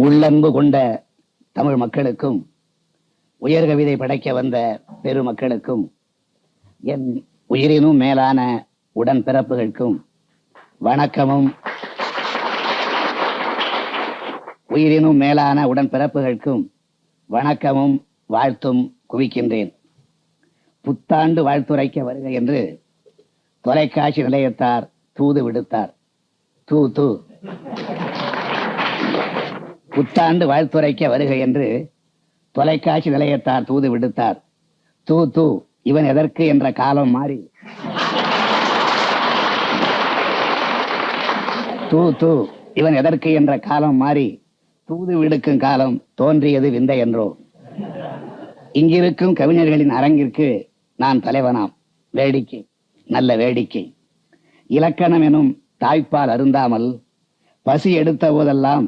உள்ளன்பு கொண்ட தமிழ் மக்களுக்கும் உயர் கவிதை படைக்க வந்த பெருமக்களுக்கும் என் உயிரினும் மேலான உடன்பிறப்புகளுக்கும் வணக்கமும் உயிரினும் மேலான உடன்பிறப்புகளுக்கும் வணக்கமும் வாழ்த்தும் குவிக்கின்றேன். புத்தாண்டு வாழ்த்துரைக்க வருக என்று தொலைக்காட்சி நிலையத்தார் தூது விடுத்தார். தூ தூ புத்தாண்டு வாழ்த்துரைக்க வருக என்று தொலைக்காட்சி நிலையத்தார் தூது விடுத்தார். தூ தூ இவன் எதற்கு என்ற காலம் மாறி தூ தூ இவன் எதற்கு என்ற காலம் மாறி தூது விடுக்கும் காலம் தோன்றியது விந்தை என்றோ. இங்கிருக்கும் கவிஞர்களின் அரங்கிற்கு நான் தலைவனாம். வேடிக்கை, நல்ல வேடிக்கை. இலக்கணம் எனும் தாய்ப்பால் அருந்தாமல் பசி எடுத்த போதெல்லாம்